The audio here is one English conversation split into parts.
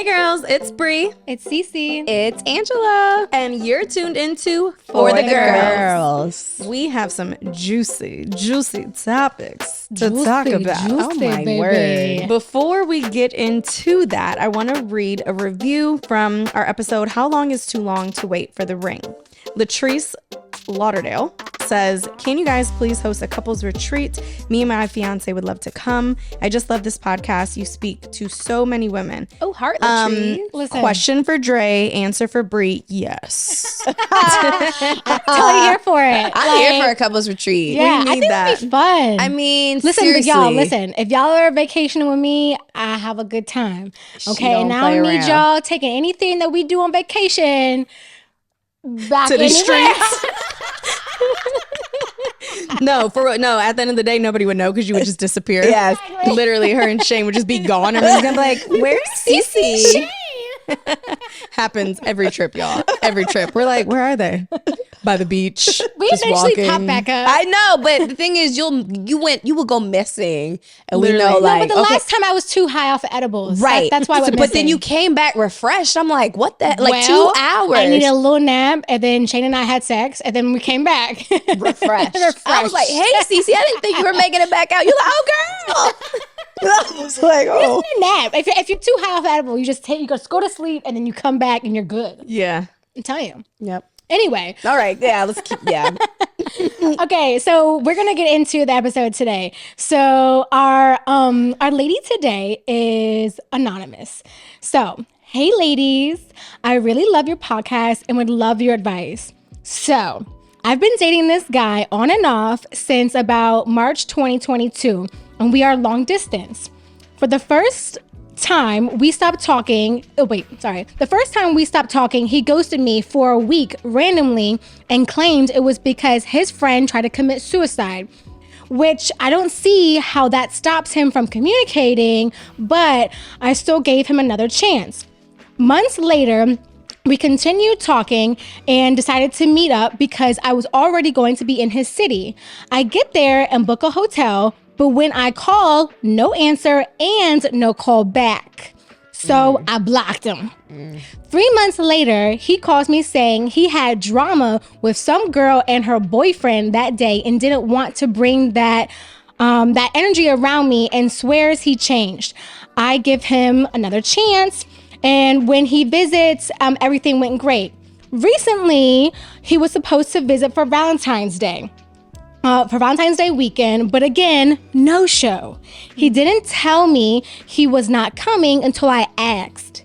Hey girls, it's Bree. It's Cece. It's Angela. And you're tuned into For the Girls. We have some juicy topics to talk about. Oh my word. Before we get into that, I want to read a review from our episode, How Long is Too Long to Wait for the Ring? Latrice Lauderdale says, can you guys please host a couples retreat? Me and my fiance would love to come. I just love this podcast. You speak to so many women. Oh, heart Latrice. Listen. Question for Dre, answer for Bree, yes. Totally here for it. I'm here for a couples retreat. Yeah, We I need think that. it'd be fun. I mean, listen, seriously. but y'all, listen. If y'all are vacationing with me, I have a good time. Okay, don't and I play don't need around. y'all taking anything that we do on vacation back To the anywhere. streets. No, at the end of the day, nobody would know because you would just disappear. Yes. Literally, her and Shane would just be gone. And we're gonna be like, where's Cece? Happens every trip, y'all. Every trip. We're like, where are they? By the beach. We just eventually walking. pop back up. I know, but the thing is, you will go missing, and we Literally. know, No, No, like, but the okay, last time I was too high off of edibles. right. That's why I went But then missing. you came back refreshed. I'm like, what the? Like Well, 2 hours. I needed a little nap, and then Shane and I had sex, and then we came back. refreshed. I was like, hey, Cece, I didn't think you were making it back out. You're like, oh, girl. I was like, oh. Just a nap. If you're too high off edible, you just go to sleep, and then you come back, and you're good. Yeah. I'm telling you. Yep. Anyway, All right. Yeah. Let's keep. Yeah. okay, so we're gonna get into the episode today. So our lady today is anonymous. So, hey ladies, I really love your podcast and would love your advice. So, I've been dating this guy on and off since about March 2022, and we are long distance. For the first time we stopped talking, the first time we stopped talking, he ghosted me for a week randomly and claimed it was because his friend tried to commit suicide, which I don't see how that stops him from communicating, but I still gave him another chance. Months later, we continued talking and decided to meet up because I was already going to be in his city. I get there and book a hotel, but when I call, no answer and no call back. So I blocked him. 3 months later, he calls me saying he had drama with some girl and her boyfriend that day and didn't want to bring that energy around me and swears he changed. I give him another chance, and when he visits, everything went great. Recently, he was supposed to visit for Valentine's Day. For Valentine's Day weekend, but again, no show. He didn't tell me he was not coming until I asked.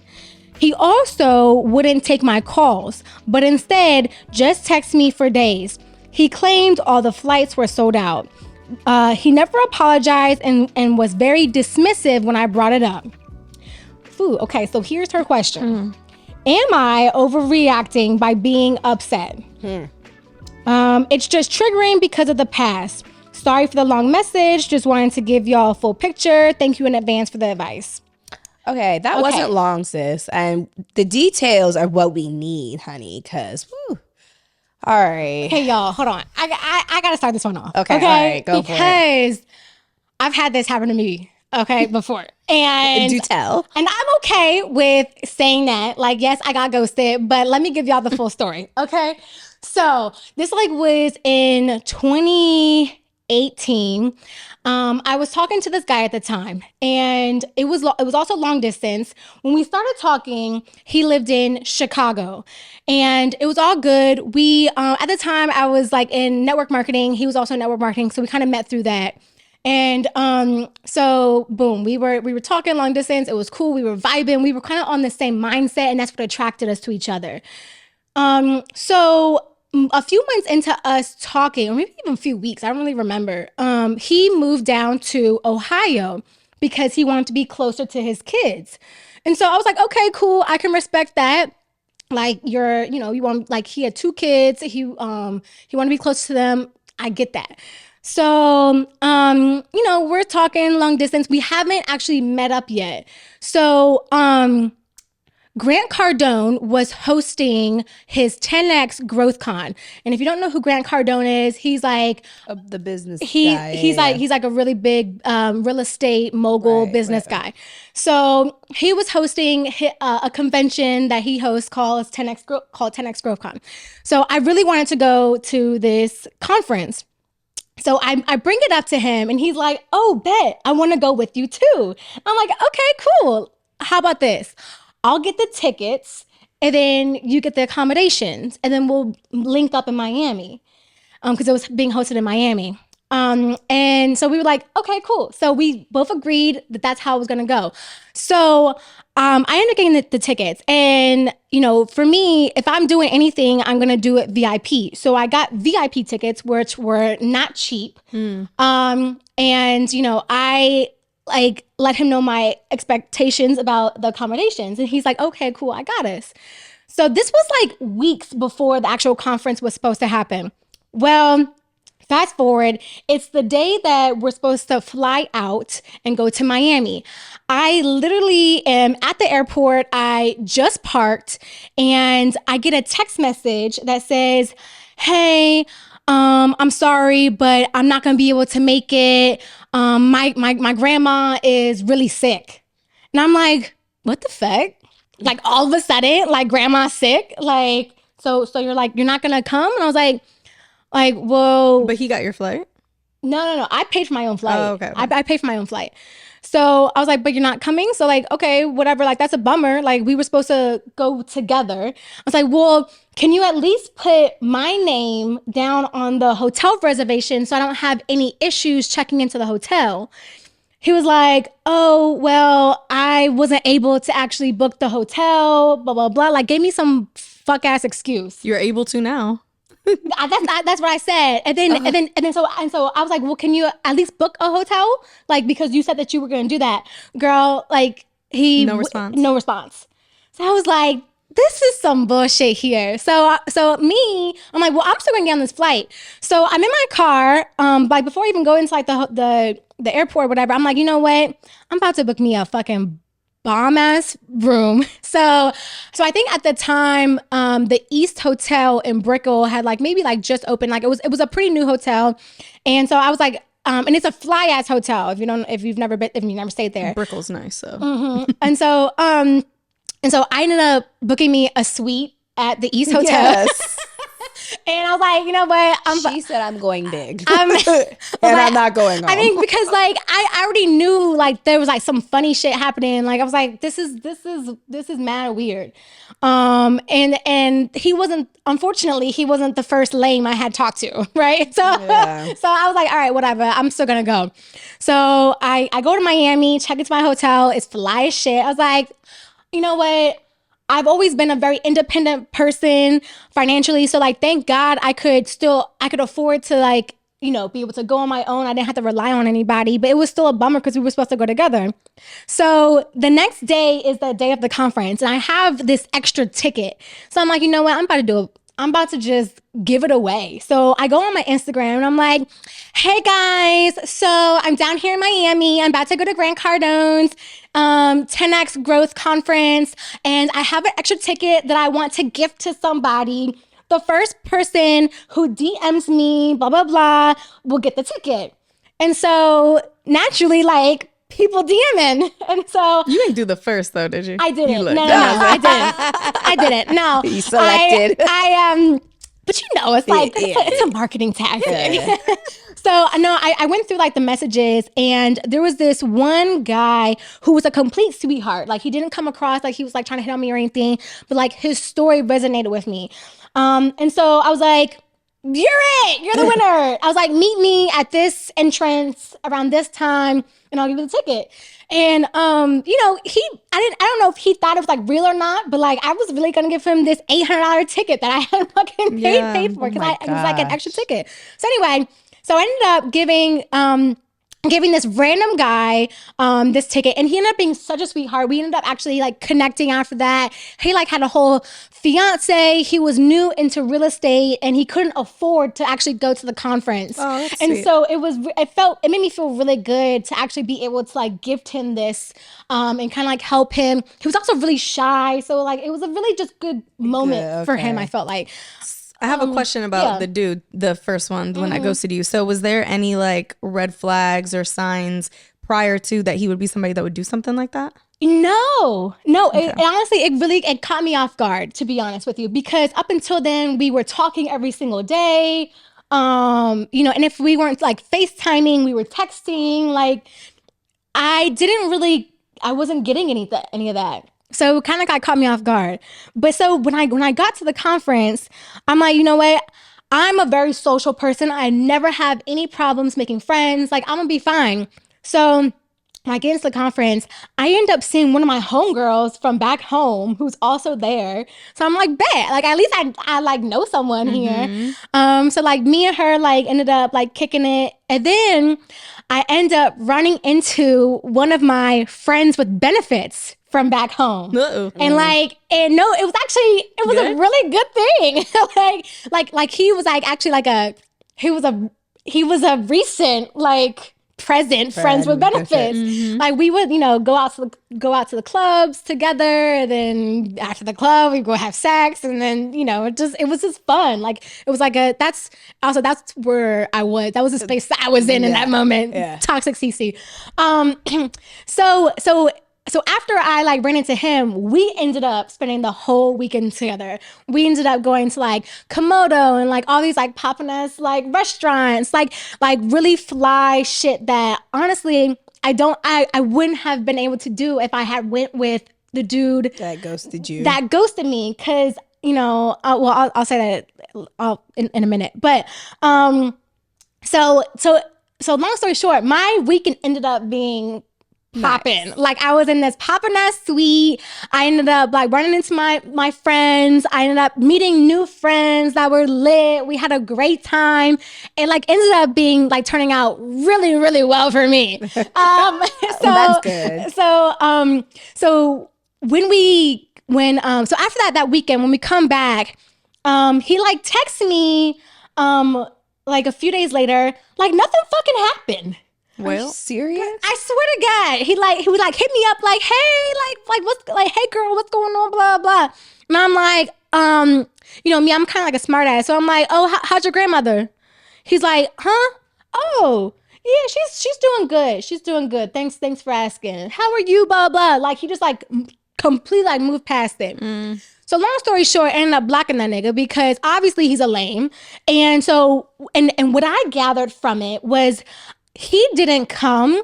He also wouldn't take my calls, but instead just text me for days. He claimed all the flights were sold out. He never apologized and was very dismissive when I brought it up. Okay, so here's her question. Am I overreacting by being upset? It's just triggering because of the past. Sorry for the long message. Just wanted to give y'all a full picture. Thank you in advance for the advice. Okay, that wasn't long, sis. And the details are what we need, honey, because, all right. Hey, y'all, hold on. I got to start this one off. Okay, all right, go for it. Because I've had this happen to me, before. And Do tell. And I'm okay with saying that. Like, yes, I got ghosted, but let me give y'all the full story, okay? So this was in 2018. I was talking to this guy at the time, and it was also long distance. When we started talking, he lived in Chicago, and it was all good. We at the time I was in network marketing. He was also in network marketing, so we kind of met through that. And so boom, we were talking long distance. It was cool. We were vibing. We were kind of on the same mindset, and that's what attracted us to each other. So a few months into us talking, or maybe even a few weeks, I don't really remember, he moved down to Ohio because he wanted to be closer to his kids. And so I was like, okay, cool. I can respect that. You want, he had 2 kids. He wanted to be close to them. I get that. So, we're talking long distance. We haven't actually met up yet. So, Grant Cardone was hosting his 10X Growth Con. And if you don't know who Grant Cardone is, he's like The business guy. he's like a really big real estate mogul business guy. So he was hosting a convention that he hosts called 10X Growth Con. So I really wanted to go to this conference. So I bring it up to him and he's like, oh, bet, I want to go with you too. I'm like, okay, cool. How about this? I'll get the tickets and then you get the accommodations and then we'll link up in Miami because it was being hosted in Miami. And so we were like, okay, cool. So we both agreed that that's how it was going to go. So I ended up getting the tickets. And, you know, for me, if I'm doing anything, I'm going to do it VIP. So I got VIP tickets, which were not cheap. And, you know, I like let him know my expectations about the accommodations. And he's like, okay, cool, I got us. So this was like weeks before the actual conference was supposed to happen. Well, fast forward, it's the day that we're supposed to fly out and go to Miami. I literally am at the airport. I just parked and I get a text message that says, hey, I'm sorry, but I'm not going to be able to make it. My grandma is really sick. And I'm like, what the fuck? Like all of a sudden, like grandma's sick. Like, so you're like, you're not going to come? And I was like, whoa. But he got your flight? No. I paid for my own flight. Oh, okay. I paid for my own flight. So I was like, but you're not coming? So like, okay, whatever. Like, that's a bummer. Like, we were supposed to go together. I was like, well, can you at least put my name down on the hotel reservation so I don't have any issues checking into the hotel? He was like, oh, well, I wasn't able to actually book the hotel, blah, blah, blah. Like, gave me some fuck ass excuse. You're able to now. That's what I said. And then so I was like, well, can you at least book a hotel? Like, because you said that you were going to do that. Girl, like No response. No response. So I was like, this is some bullshit here. So me, I'm like, well, I'm still going to get on this flight. So I'm in my car. Like before I even go into like the airport, or whatever, I'm like, you know what? I'm about to book me a fucking bomb ass room. So I think at the time, the East Hotel in Brickell had like maybe like just opened. Like it was a pretty new hotel, and so I was like, and it's a fly ass hotel. If you've never stayed there, Brickell's nice. So and so I ended up booking me a suite at the East Hotel. Yes. And I was like, you know what? She said I'm going big. I'm not going home. I mean, because like I already knew like there was like some funny shit happening. Like I was like, this is mad weird. And he wasn't, unfortunately, he wasn't the first lame I had talked to, right? So so I was like, all right, whatever. I'm still gonna go. So I go to Miami, check into my hotel. It's fly as shit. I was like, you know what? I've always been a very independent person financially. So like, thank God I could afford to like, you know, be able to go on my own. I didn't have to rely on anybody, but it was still a bummer because we were supposed to go together. So the next day is the day of the conference and I have this extra ticket. So I'm like, you know what? I'm about to just give it away. So I go on my Instagram and I'm like, hey guys, so I'm down here in Miami. I'm about to go to Grant Cardone's 10X Growth Conference. And I have an extra ticket that I want to gift to somebody. The first person who DMs me, blah, blah, blah, will get the ticket. And so naturally, like, people DMing. And so you didn't do the first though, did you? I didn't. No, I didn't. No. You selected. But you know, it's like it's a marketing tactic. Yeah. So no, I went through like the messages and there was this one guy who was a complete sweetheart. Like he didn't come across like he was like trying to hit on me or anything, but like his story resonated with me. And so I was like, you're the winner. I was like, meet me at this entrance around this time and I'll give you the ticket. And, you know, I don't know if he thought it was like real or not, but like I was really going to give him this $800 ticket that I had fucking paid for because it was like an extra ticket. So anyway, so I ended up giving, giving this random guy this ticket, and he ended up being such a sweetheart. We ended up actually like connecting after that. He like had a whole fiance. He was new into real estate, and he couldn't afford to actually go to the conference. Oh, that's and sweet. so it made me feel really good to actually be able to like gift him this and kind of like help him. He was also really shy, so like it was a really just good moment for him. I felt like. I have a question about the dude, the first one, when I ghosted you. So was there any like red flags or signs prior to that he would be somebody that would do something like that? No. Okay. Honestly, it caught me off guard, to be honest with you, because up until then we were talking every single day. And if we weren't like FaceTiming, we were texting. Like I wasn't getting any of that. So kind of like caught me off guard. But so when I got to the conference, I'm like, you know what? I'm a very social person. I never have any problems making friends. Like I'm gonna be fine. So when I get into the conference, I end up seeing one of my homegirls from back home who's also there. So I'm like, bet, like at least I like know someone here. So like me and her like ended up like kicking it. And then I end up running into one of my friends with benefits from back home. And it was a really good thing. like he was like actually like he was a recent like present friends with benefits. Like we would, go out to the clubs together, and then after the club we go have sex, and then it was just fun. Like it was like that's where I was. That was the space that I was in that moment. Toxic Cece. So after I like ran into him, we ended up spending the whole weekend together. We ended up going to like Komodo and like all these like poppin' ass like restaurants, like really fly shit that honestly I wouldn't have been able to do if I had went with the dude that ghosted you. That ghosted me, because I'll say that in a minute. But so long story short, my weekend ended up being popping. Nice. Like I was in this poppin' ass suite. I ended up like running into my friends. I ended up meeting new friends that were lit. We had a great time. It like ended up being like turning out really, really well for me. So that's good. So after that weekend, when we come back, he like texted me like a few days later, like nothing fucking happened. Well, are you serious? I swear to God, he would like hit me up like, hey, like what's like, hey girl, what's going on, blah blah. And I'm like, me, I'm kind of like a smart ass, so I'm like, oh, how's your grandmother? He's like, huh? Oh, yeah, she's doing good. She's doing good. Thanks for asking. How are you? Blah blah. Like he just like completely like moved past it. So long story short, I ended up blocking that nigga because obviously he's a lame. And so and what I gathered from it was, he didn't come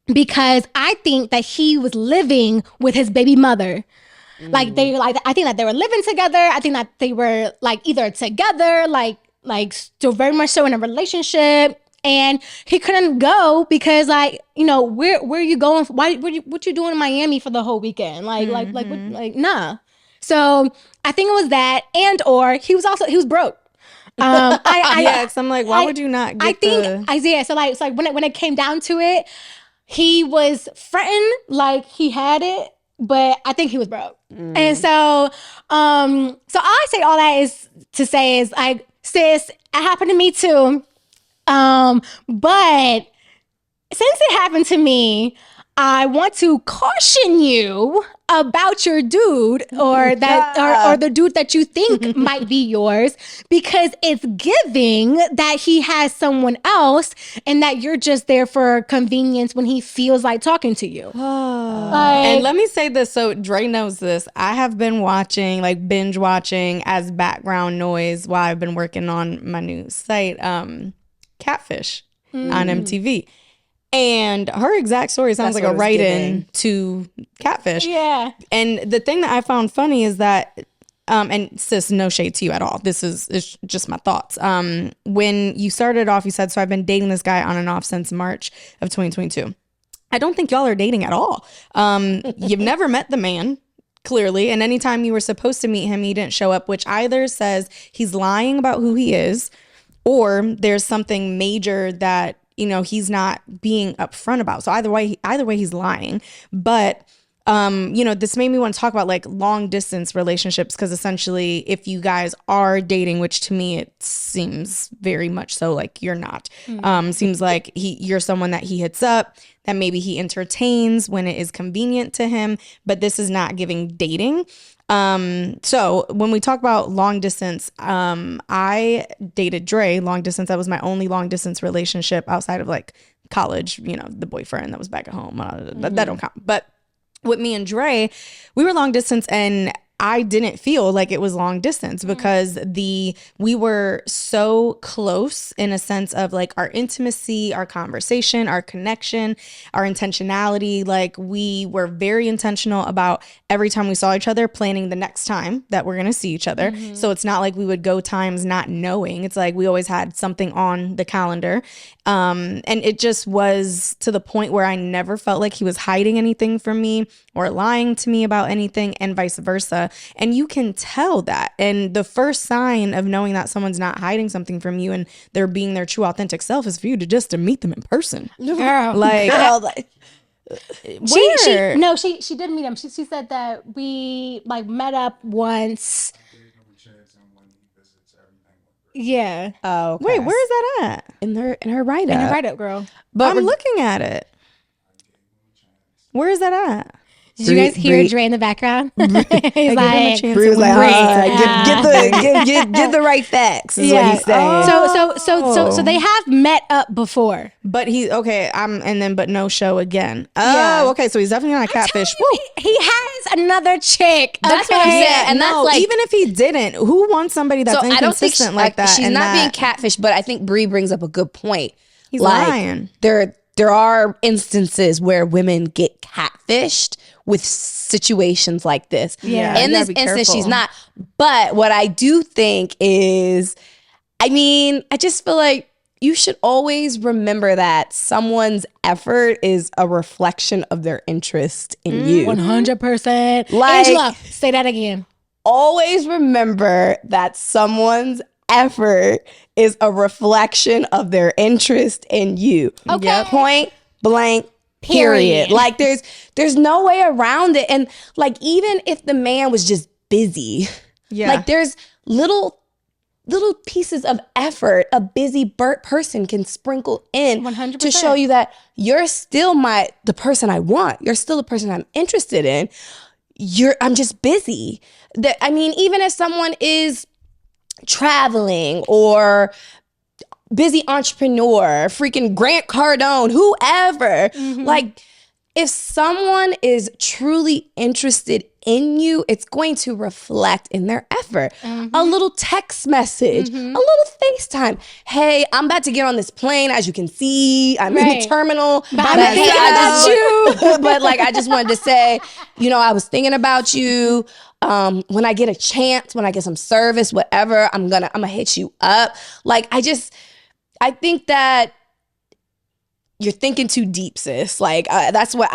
because I think that he was living with his baby mother. I think that they were living together. I think that they were like either together, like still very much so in a relationship. And he couldn't go because where are you going? What you doing in Miami for the whole weekend? Nah. So I think it was that, or he was broke. Because I'm like, why would you not get Isaiah, so like when it came down to it, he was fronting like he had it, but I think he was broke. And so I say all that is to say is like, sis, it happened to me too. But since it happened to me, I want to caution you about your dude or the dude that you think might be yours, because it's giving that he has someone else and that you're just there for convenience when he feels like talking to you. And let me say this, so Dre knows this. I have been watching, like binge watching as background noise while I've been working on my new site, Catfish on MTV. And her exact story sounds like a write-in to Catfish. Yeah. And the thing that I found funny is that, and sis, no shade to you at all. It's just my thoughts. When you started off, you said, so I've been dating this guy on and off since March of 2022. I don't think y'all are dating at all. You've never met the man, clearly. And anytime you were supposed to meet him, he didn't show up, which either says he's lying about who he is, or there's something major that he's not being upfront about. So either way he's lying. But this made me want to talk about like long distance relationships, because essentially if you guys are dating, which to me it seems very much so like you're not, seems like you're someone that he hits up, that maybe he entertains when it is convenient to him, but this is not giving dating. So when we talk about long distance, I dated Dre long distance. That was my only long distance relationship outside of like college, the boyfriend that was back at home. That don't count. But with me and Dre, we were long distance, and I didn't feel like it was long distance because we were so close in a sense of like our intimacy, our conversation, our connection, our intentionality. Like we were very intentional about every time we saw each other planning the next time that we're going to see each other. So it's not like we would go times not knowing. It's like we always had something on the calendar. And it just was to the point where I never felt like he was hiding anything from me or lying to me about anything, and vice versa. And you can tell that. And the first sign of knowing that someone's not hiding something from you and they're being their true authentic self is for you to meet them in person. Girl. Like, she did meet him. She said that we like met up once. Yeah. Oh, okay. Wait, where is that at? In her write-up. In her write-up, girl. But I'm looking at it. Where is that at? Did you guys hear Dre in the background? He's like, Bree's like, get the right facts is what he's saying. So they have met up before. But but no show again. Oh, okay. So he's definitely not a catfish. Woo. He has another chick. That's what I'm saying. And that's like, even if he didn't, who wants somebody that's inconsistent like that? She's not being catfish, but I think Bree brings up a good point. He's lying. There are instances where women get catfished with situations like this. Yeah. In this instance, she's not. But what I do think is, I just feel like you should always remember that someone's effort is a reflection of their interest in you. 100%. Like, Angela, say that again. Always remember that someone's effort is a reflection of their interest in you. Okay. Yep. Point blank. Period. Like there's no way around it. And like, even if the man was just busy, like there's little pieces of effort a busy person can sprinkle in 100%. To show you that you're still the person I want. You're still the person I'm interested in. I'm just busy. Even if someone is traveling or busy entrepreneur, freaking Grant Cardone, whoever. Like, if someone is truly interested in you, it's going to reflect in their effort. A little text message, a little FaceTime. Hey, I'm about to get on this plane. As you can see, I'm in the terminal. But like, I just wanted to say, I was thinking about you. When I get a chance, when I get some service, whatever, I'm gonna hit you up. Like, I think that you're thinking too deep, sis. Like, that's what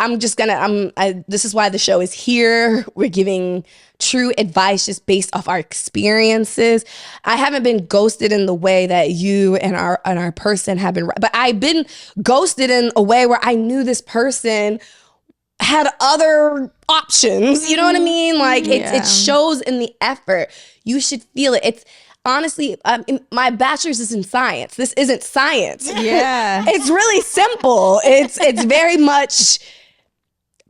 this is why the show is here. We're giving true advice just based off our experiences. I haven't been ghosted in the way that you and our person have been, but I've been ghosted in a way where I knew this person had other options. You know what I mean? Like, it shows in the effort. You should feel it. It's honestly, my bachelor's is in science. This isn't science. Yeah. It's really simple. It's very much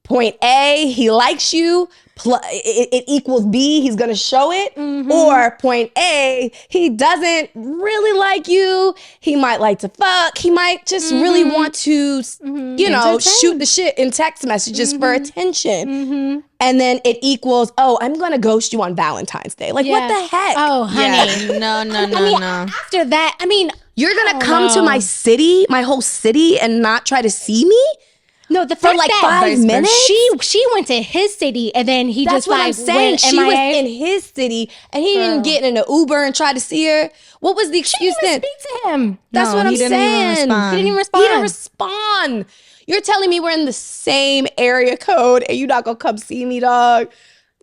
point A, he likes you, it equals B, he's going to show it. Or point A, he doesn't really like you. He might like to fuck. He might just really want to, shoot the shit in text messages for attention. And then it equals, I'm going to ghost you on Valentine's Day. Like, what the heck? Oh, honey. Yeah. No. After that, you're going to come to my city, my whole city, and not try to see me? No, the for fact like that 5 minutes. She went to his city and then he That's just what like I'm saying. She MIA. was in his city and he didn't get in an Uber and try to see her. What was the excuse She then? didn't speak to him. That's what I'm saying. He didn't even respond. He didn't respond. You're telling me we're in the same area code and you not gonna come see me, dog?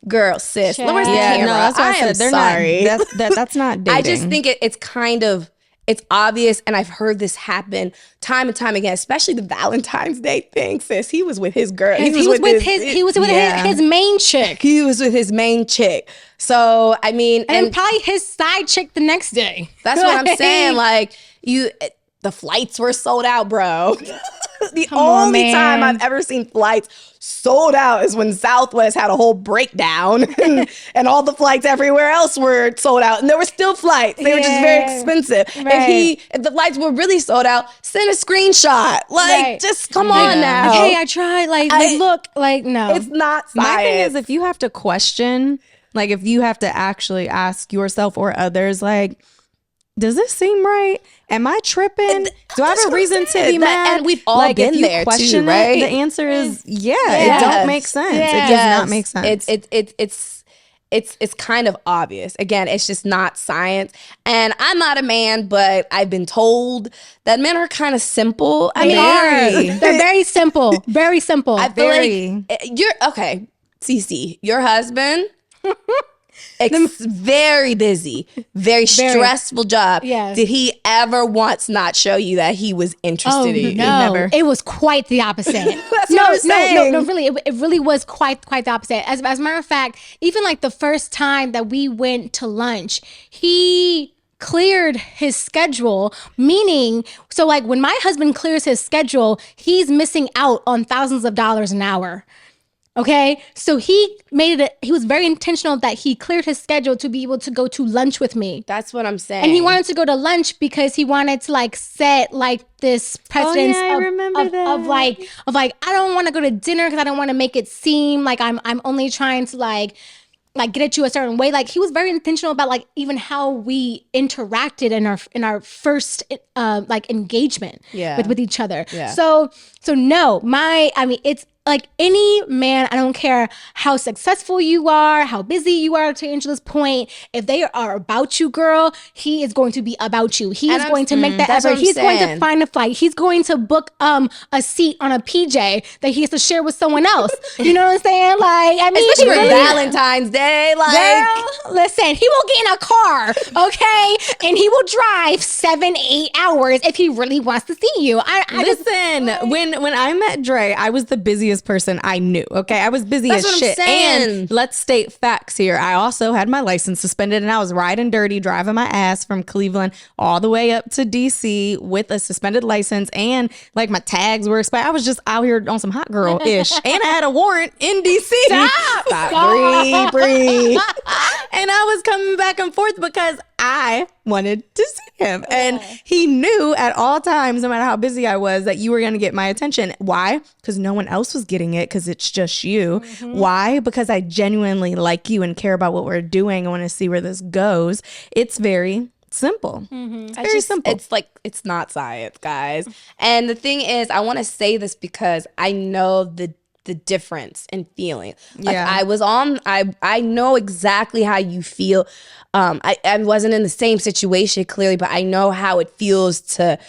Girl, sis. Child. Where's the camera? No, that's what I said. They're sorry. Not, that's not dating. I just think it's kind of It's obvious, and I've heard this happen time and time again, especially the Valentine's Day thing, sis. He was with his girl. He was with his main chick. He was with his main chick. So, I mean, and probably his side chick the next day. That's what I'm saying. Like, the flights were sold out, bro. The only time I've ever seen flights sold out is when Southwest had a whole breakdown and all the flights everywhere else were sold out, and there were still flights. They were just very expensive. Right. If the flights were really sold out, send a screenshot. Like, just come on now. Hey, I tried. Like, look, like, no. It's not science. My thing is, if you have to question, like, if you have to actually ask yourself or others, like, does this seem right? Am I tripping? Do I have a reason to be mad? And we've all been there too, right? The answer is it don't make sense. It does not make sense. It's kind of obvious. Again, it's just not science. And I'm not a man, but I've been told that men are kind of simple. They're very simple. Very simple. I feel like you're okay, Cece, your husband. Very busy, very stressful job. Yes. Did he ever once not show you that he was interested in you? No, Never. It was quite the opposite. That's what I'm saying. No, really, it really was quite the opposite. As a matter of fact, even like the first time that we went to lunch, he cleared his schedule, meaning, so like when my husband clears his schedule, he's missing out on thousands of dollars an hour. Okay, so he was very intentional that he cleared his schedule to be able to go to lunch with me. That's what I'm saying. And he wanted to go to lunch because he wanted to like set like this precedence of like I don't want to go to dinner because I don't want to make it seem like I'm only trying to like get at you a certain way. Like, he was very intentional about like even how we interacted in our first like engagement with each other. Yeah. So no, it's like any man, I don't care how successful you are, how busy you are, to Angela's point, if they are about you, girl, he is going to be about you. He is going to make that effort. He's going to find a flight. He's going to book a seat on a PJ that he has to share with someone else. You know what I'm saying? Like, I mean, especially for Valentine's Day. Like, girl, listen, he will get in a car, okay? And he will drive 7-8 hours if he really wants to see you. When I met Dre, I was the busiest person I knew. Okay, I was busy as shit. And let's state facts here. I also had my license suspended, and I was riding dirty, driving my ass from Cleveland all the way up to DC with a suspended license, and like my tags were expired. I was just out here on some hot girl ish, and I had a warrant in DC. Stop. Breathe. And I was coming back and forth because I wanted to see him. And he knew at all times, no matter how busy I was, that you were going to get my attention. Why? Because no one else was getting it, because it's just you. Mm-hmm. Why? Because I genuinely like you and care about what we're doing. I want to see where this goes. It's very simple. Mm-hmm. It's very simple. It's like, it's not science, guys. And the thing is, I want to say this because I know the difference in feeling. Like, I know exactly how you feel. I wasn't in the same situation clearly, but I know how it feels to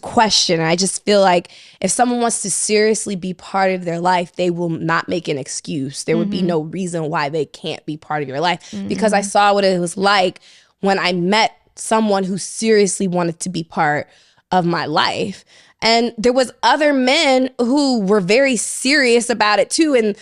question. I just feel like if someone wants to seriously be part of their life, they will not make an excuse. There would be no reason why they can't be part of your life, because I saw what it was like when I met someone who seriously wanted to be part of my life. And there was other men who were very serious about it too. And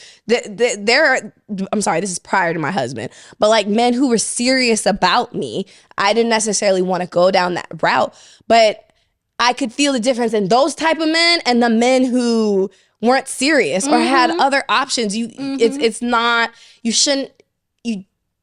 I'm sorry, this is prior to my husband, but like men who were serious about me. I didn't necessarily want to go down that route, but I could feel the difference in those type of men and the men who weren't serious or had other options.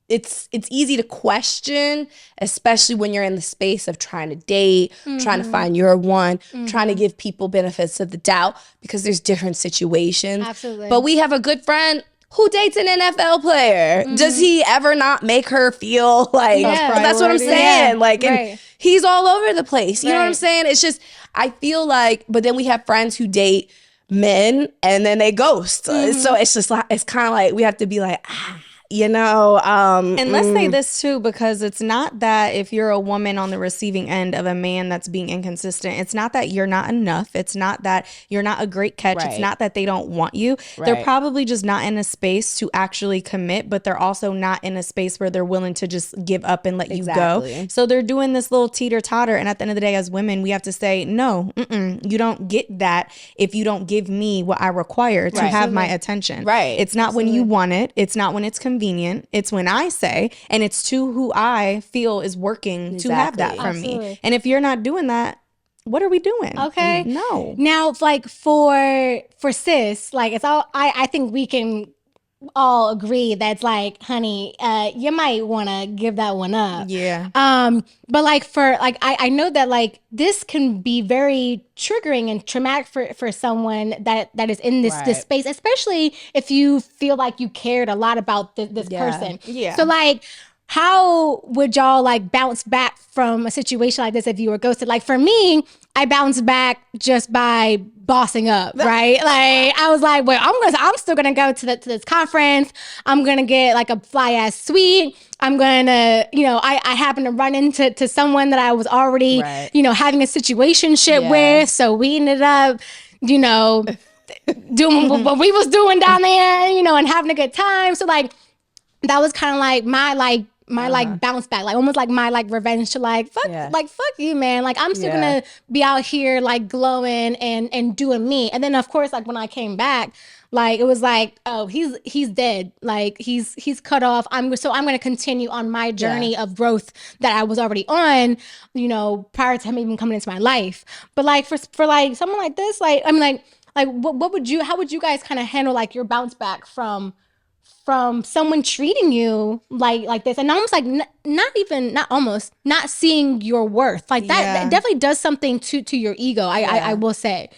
It's easy to question, especially when you're in the space of trying to date, trying to find your one, trying to give people benefits of the doubt, because there's different situations. Absolutely. But we have a good friend who dates an NFL player. Does he ever not make her feel like, that's what I'm saying. Yeah. Like, and he's all over the place. You know what I'm saying? It's just, I feel like, but then we have friends who date men and then they ghost. So it's just like, it's kind of like, we have to be like, And let's say this too, because it's not that if you're a woman on the receiving end of a man that's being inconsistent, it's not that you're not enough. It's not that you're not a great catch. Right. It's not that they don't want you. Right. They're probably just not in a space to actually commit, but they're also not in a space where they're willing to just give up and let you go. So they're doing this little teeter-totter. And at the end of the day, as women, we have to say, no, you don't get that if you don't give me what I require to have my attention. Right. It's not when you want it. It's not when it's convenient. It's when I say, and it's to who I feel is working to have that from me. And if you're not doing that, what are we doing? Okay. No. Now, like for cis, like it's all, I think we can all agree that's like, honey, you might want to give that one up. Yeah. But like for like, I know that like this can be very triggering and traumatic for someone that is in this space, especially if you feel like you cared a lot about this person. Yeah. So like, how would y'all like bounce back from a situation like this if you were ghosted? Like for me, I bounced back just by bossing up, right? Like I was like, well, I'm still gonna go to this conference. I'm gonna get like a fly ass suite. I'm gonna, I happen to run into someone that I was already, having a situationship with. So we ended up, doing what we was doing down there, and having a good time. So like that was kind of like my bounce back, like almost like my like revenge to like fuck you, man. Like I'm still gonna be out here like glowing and doing me. And then of course like when I came back, like it was like, oh, he's dead. Like he's cut off. I'm gonna continue on my journey of growth that I was already on, prior to him even coming into my life. But like for like someone like this, like I mean like how would you guys kind of handle like your bounce back from someone treating you like this, and almost like not seeing your worth, like that definitely does something to your ego. I will say.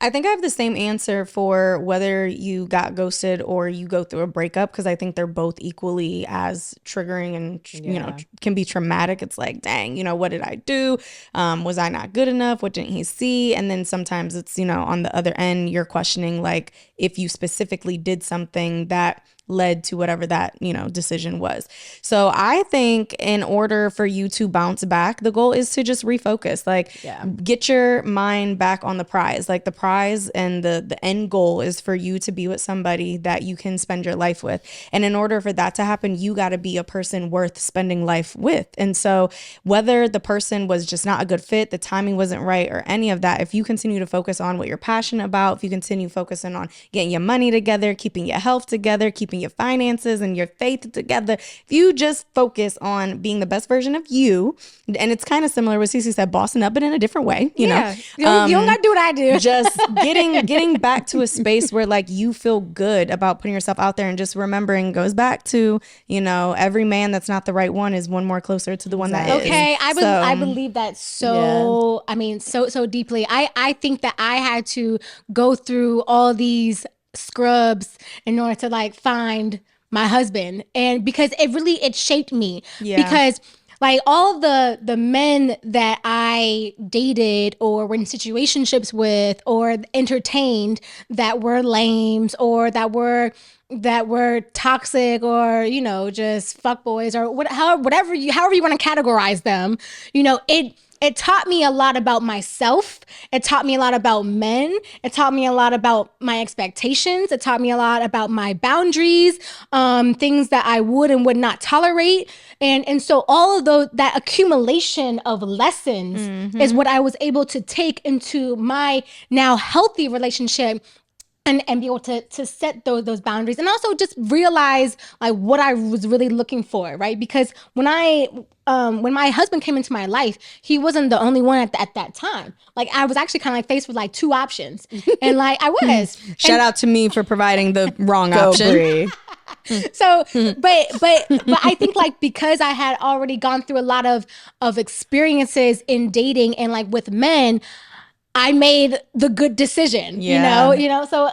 I think I have the same answer for whether you got ghosted or you go through a breakup, because I think they're both equally as triggering and can be traumatic. It's like, dang, what did I do? Was I not good enough? What didn't he see? And then sometimes it's, on the other end, you're questioning like if you specifically did something that led to whatever that, decision was. So I think in order for you to bounce back, the goal is to just refocus, like get your mind back on the prize. Like the prize and the end goal is for you to be with somebody that you can spend your life with. And in order for that to happen, you got to be a person worth spending life with. And so whether the person was just not a good fit, the timing wasn't right, or any of that, if you continue to focus on what you're passionate about, if you continue focusing on getting your money together, keeping your health together, keeping your finances and your faith together, if you just focus on being the best version of you, and it's kind of similar with Cece said, bossing up, but in a different way, you know. You don't gotta do what I do. Just getting back to a space where like you feel good about putting yourself out there, and just remembering, goes back to, every man that's not the right one is one more closer to the one that is. Okay, I believe that so, I mean, so deeply. I think that I had to go through all these scrubs in order to like find my husband, and because it shaped me. Because like all the men that I dated or were in situationships with or entertained that were lames or that were toxic or just fuckboys or however you want to categorize them, it taught me a lot about myself. It taught me a lot about men. It taught me a lot about my expectations. It taught me a lot about my boundaries, things that I would and would not tolerate. And so all of that accumulation of lessons is what I was able to take into my now healthy relationship and be able to set those boundaries, and also just realize like what I was really looking for, right? Because when my husband came into my life, he wasn't the only one at that time. Like I was actually kind of like faced with like two options, and like I was. Shout out to me for providing the wrong option. So, but I think like because I had already gone through a lot of experiences in dating and like with men, I made the good decision, you know. So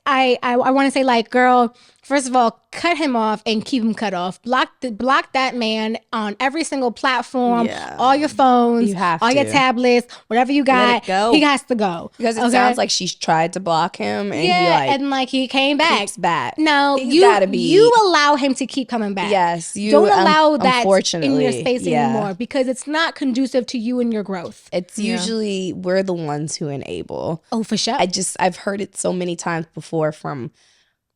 I want to say like, girl, First of all, cut him off and keep him cut off. Block that man on every single platform, all your phones, You have all to. your tablets, whatever you got. Let it go. He has to go. Because it sounds like she's tried to block him and he came back. keeps back. No, He's gotta be. You allow him to keep coming back. Yes. Don't allow that unfortunately, in your space anymore because it's not conducive to you and your growth. It's usually we're the ones who enable. Oh, for sure. I've heard it so many times before from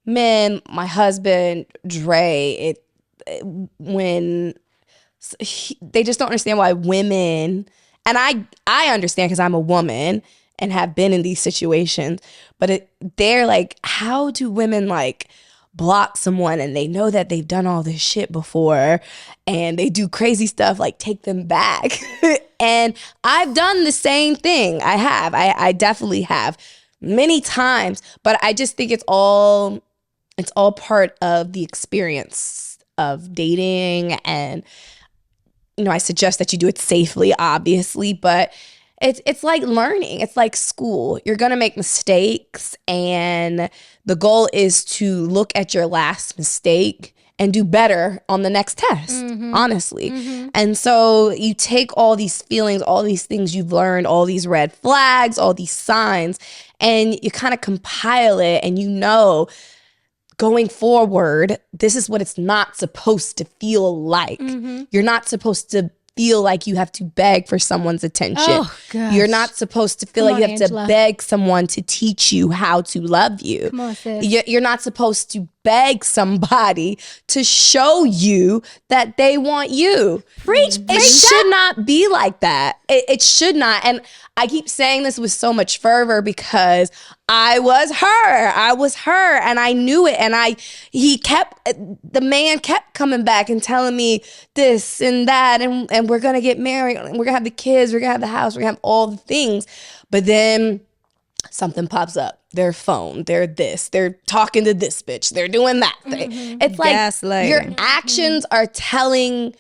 men, my husband, Dre, when they just don't understand why women, and I understand because I'm a woman and have been in these situations, but they're like, how do women like block someone and they know that they've done all this shit before and they do crazy stuff like take them back? And I've done the same thing. I definitely have many times, but I just think it's all part of the experience of dating. And I suggest that you do it safely, obviously, but it's like learning. It's like school. You're gonna make mistakes, and the goal is to look at your last mistake and do better on the next test, honestly. And so you take all these feelings, all these things you've learned, all these red flags, all these signs, and you kind of compile it, and going forward, this is what it's not supposed to feel like. You're not supposed to feel like you have to beg for someone's attention. Oh, gosh. You're not supposed to feel like you have to beg someone to teach you how to love you. Come on, sis. You're not supposed to beg somebody to show you that they want you. It should not be like that. It should not. And I keep saying this with so much fervor because I was her and I knew it. And the man kept coming back and telling me this and that, and we're going to get married, and we're going to have the kids, we're going to have the house, we're going to have all the things. But then something pops up. Their phone, they're talking to this bitch, they're doing that thing. It's like gaslighting. Your actions are telling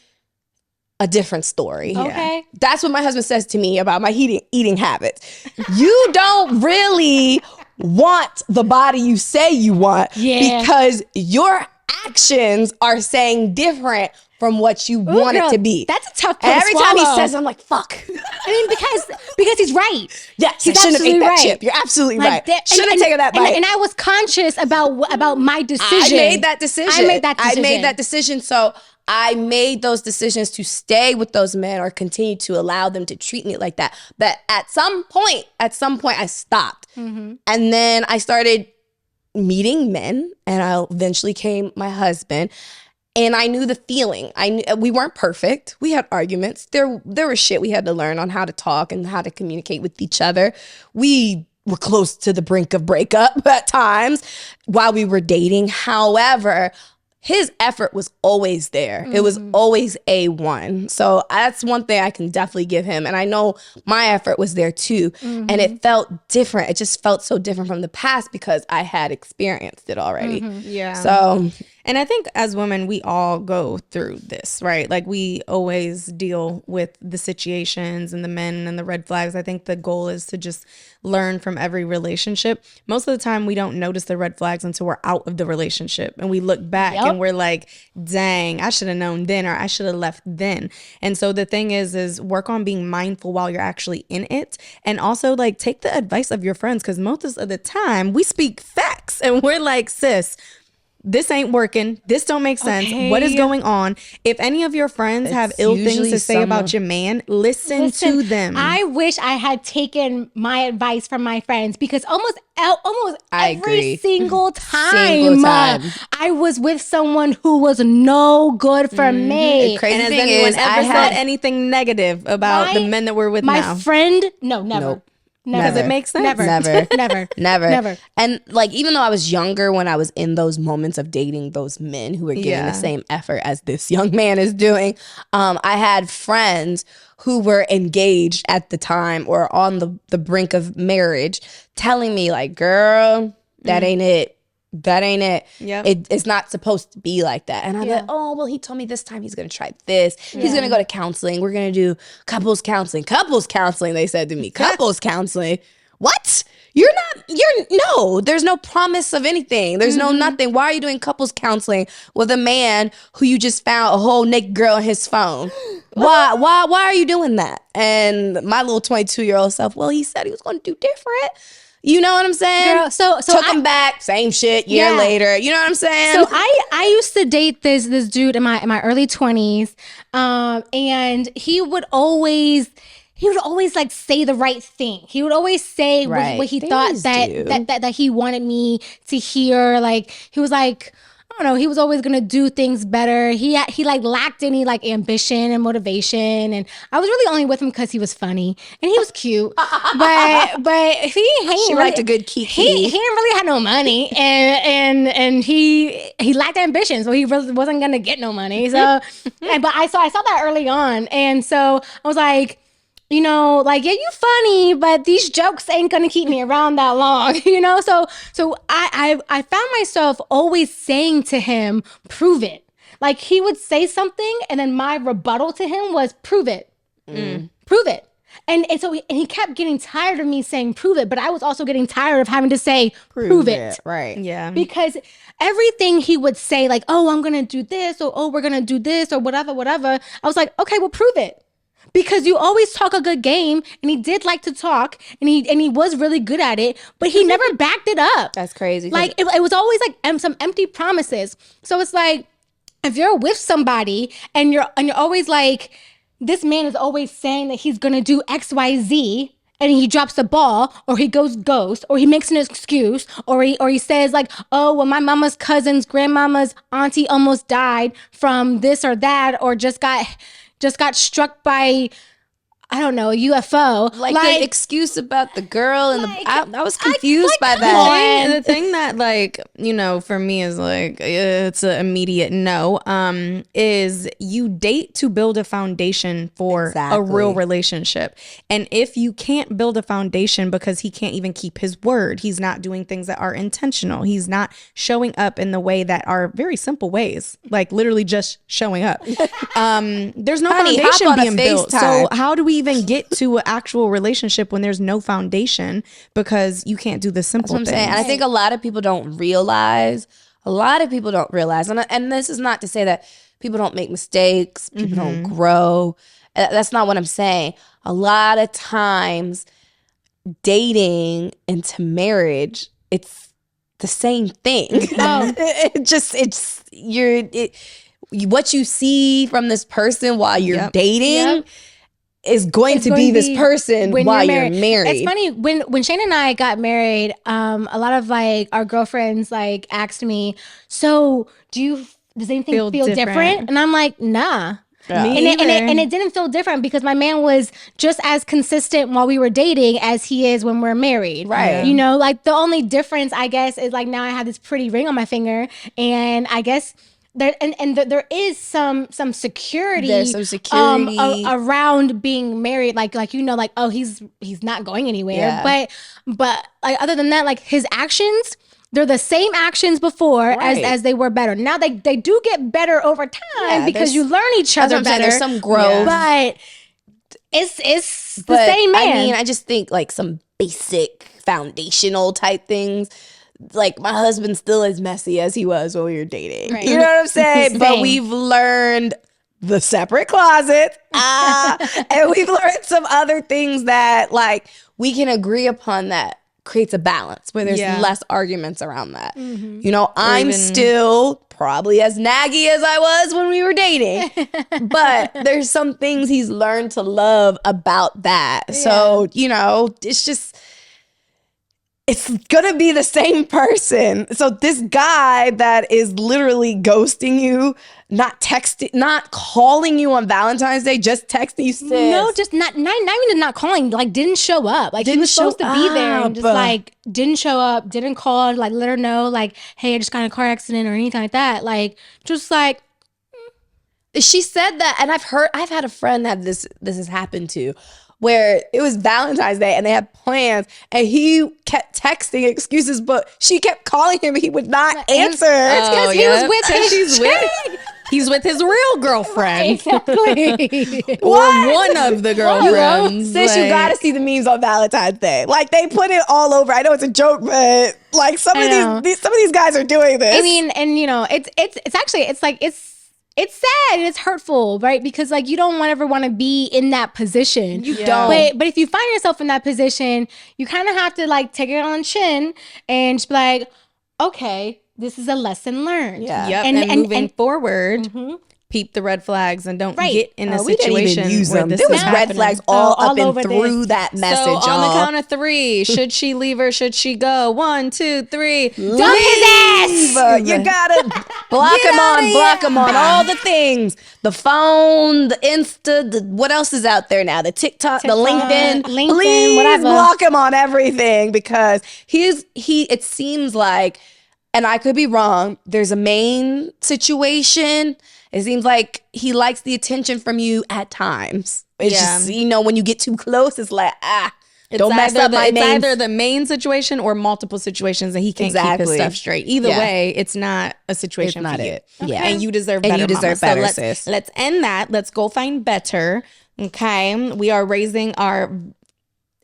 a different story. Okay. That's what my husband says to me about my eating habits. You don't really want the body you say you want because your actions are saying different from what you want it to be. That's a tough pill And to every time he swallow. says, I'm like, fuck. I mean, because he's right. Yes, He's I shouldn't have ate absolutely that right. chip. You're absolutely Like right. Shouldn't have taken that bite. And I was conscious about my decision. I made that decision. I made that decision. So I made those decisions to stay with those men or continue to allow them to treat me like that. But at some point, I stopped. And then I started meeting men, and I eventually came my husband. And I knew the feeling. We weren't perfect. We had arguments. There was shit we had to learn on how to talk and how to communicate with each other. We were close to the brink of breakup at times while we were dating. However, his effort was always there. It was always A1. So that's one thing I can definitely give him. And I know my effort was there too. And it felt different. It just felt so different from the past because I had experienced it already. Yeah. So... And I think as women, we all go through this, right? Like we always deal with the situations and the men and the red flags. I think the goal is to just learn from every relationship. Most of the time we don't notice the red flags until we're out of the relationship and we look back and we're like, dang, I should have known then, or I should have left then. And so the thing is work on being mindful while you're actually in it. And also like take the advice of your friends, because most of the time we speak facts and we're like, sis, this ain't working. This don't make sense. Okay. What is going on? If any of your friends have ill things to say about your man, listen to them. I wish I had taken my advice from my friends, because almost every single time I was with someone who was no good for me. The crazy and has thing anyone is, ever said anything negative about the men that we're with now? My friend, no, never. Nope. Never. Does it make sense? Never. And like, even though I was younger when I was in those moments of dating those men who were getting the same effort as this young man is doing, I had friends who were engaged at the time or on the brink of marriage telling me like, girl, that ain't it. That ain't it. Yep. It's not supposed to be like that. And I'm like, oh, well, he told me this time he's going to try this. He's going to go to counseling. We're going to do couples counseling. Couples counseling, they said to me. Couples counseling. what? No, there's no promise of anything. There's no nothing. Why are you doing couples counseling with a man who you just found a whole naked girl on his phone? Why are you doing that? And my little 22-year-old self, well, he said he was going to do different. You know what I'm saying? Girl, so took him back, same shit, year later. You know what I'm saying? So I used to date this dude in my early 20s, and he would always like say the right thing. He would always say what he thought that he wanted me to hear. Like he was like, I don't know, he was always gonna do things better. He like lacked any like ambition and motivation, and I was really only with him because he was funny and he was cute. but he liked a good kiki. He didn't really have no money, and he lacked ambition, so he really wasn't gonna get no money. So, but I saw that early on, and so I was like, you know, like, yeah, you funny, but these jokes ain't gonna keep me around that long, you know? So I found myself always saying to him, prove it. Like he would say something and then my rebuttal to him was prove it. Prove it. And so he kept getting tired of me saying prove it, but I was also getting tired of having to say prove it. Right. Yeah. Because everything he would say, like, oh, I'm gonna do this, or oh, we're gonna do this, or whatever, I was like, okay, well, prove it. Because you always talk a good game, and he did like to talk, and he was really good at it, but he never backed it up. That's crazy. Like it was always like some empty promises. So it's like if you're with somebody and you're always like, this man is always saying that he's gonna do X, Y, Z, and he drops the ball, or he goes ghost, or he makes an excuse, or he says like, oh, well, my mama's cousin's grandmama's auntie almost died from this or that, or just got struck by, I don't know, a UFO. Like the excuse about the girl and I was confused by that. And the thing that, like, you know, for me is like, it's an immediate no, is you date to build a foundation for a real relationship. And if you can't build a foundation because he can't even keep his word, he's not doing things that are intentional, he's not showing up in the way that are very simple ways, like literally just showing up. There's no foundation being built. So how do we even get to an actual relationship when there's no foundation because you can't do the simple things? And I think a lot of people don't realize, and this is not to say that people don't make mistakes, people don't grow. That's not what I'm saying. A lot of times dating into marriage, it's the same thing. What you see from this person while you're dating is going to be this person while you're married. It's funny, when Shane and I got married, a lot of like our girlfriends like asked me, so does anything feel different? And I'm like, nah. Yeah. And it didn't feel different because my man was just as consistent while we were dating as he is when we're married. Right. You know, like the only difference, I guess, is like now I have this pretty ring on my finger, and I guess there is some security. There's some security around being married, like you know, like, oh, he's not going anywhere. Yeah. But like other than that, like his actions, they're the same actions before as they were better. Now they do get better over time because you learn each other better. There's some growth, but it's the same man. I mean, I just think like some basic foundational type things. Like my husband's still as messy as he was when we were dating. Right. You know what I'm saying? But we've learned the separate closet. And we've learned some other things that like we can agree upon that creates a balance where there's less arguments around that. Mm-hmm. You know, I'm still probably as naggy as I was when we were dating. But there's some things he's learned to love about that. Yeah. So, you know, it's gonna be the same person. So this guy that is literally ghosting you, not texting, not calling you on Valentine's Day, just texting you, sis. No, just not even not calling, like didn't show up. Like he was supposed to be there and just like didn't show up, didn't call, like let her know, like, hey, I just got in a car accident or anything like that. Like just like she said that, and I've had a friend that this has happened to, where it was Valentine's Day and they had plans and he kept texting excuses, but she kept calling him and he would not answer. It's because he was with his chick. He's with his real girlfriend. Exactly. Or one of the girlfriends. Sis, you gotta see the memes on Valentine's Day. Like they put it all over. I know it's a joke, but like some of these guys are doing this. I mean, and you know, it's actually it's sad and it's hurtful, right? Because like you don't ever want to be in that position. You don't. But if you find yourself in that position, you kind of have to like take it on chin and just be like, okay, this is a lesson learned. Yeah. Yep. And moving forward, peep the red flags and don't get in a situation where this there was is red flags all up and over through that message. So on the count of 3, should she leave or should she go? 1, 2, 3. Dump his ass. You gotta block him on all the things. The phone, the Insta, what else is out there now? The TikTok, the LinkedIn. Please whatever. block him on everything because it seems like, and I could be wrong, there's a main situation. It seems like he likes the attention from you at times. It's just, you know, when you get too close, it's like, don't mess up my main. It's either the main situation or multiple situations and he can't keep his stuff straight. Either way, it's not a situation for you. Okay. Yeah. And you deserve better, and you deserve better, so sis. Let's end that. Let's go find better. Okay. We are raising our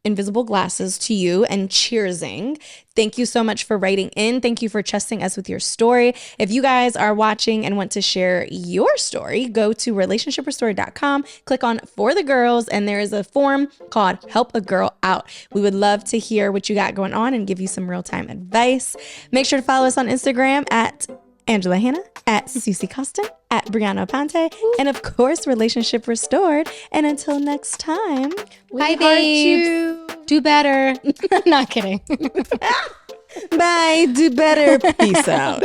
invisible glasses to you and cheersing. Thank you so much for writing in. Thank you for trusting us with your story. If you guys are watching and want to share your story, go to relationshiprestore.com, click on For the Girls, and there is a form called Help a Girl Out. We would love to hear what you got going on and give you some real-time advice. Make sure to follow us on Instagram at Angela Hannah, at Cece Costin, at Brianna Ponte, and of course, Relationship Restored. And until next time, bye, babes. Do better. Not kidding. Bye. Do better. Peace out.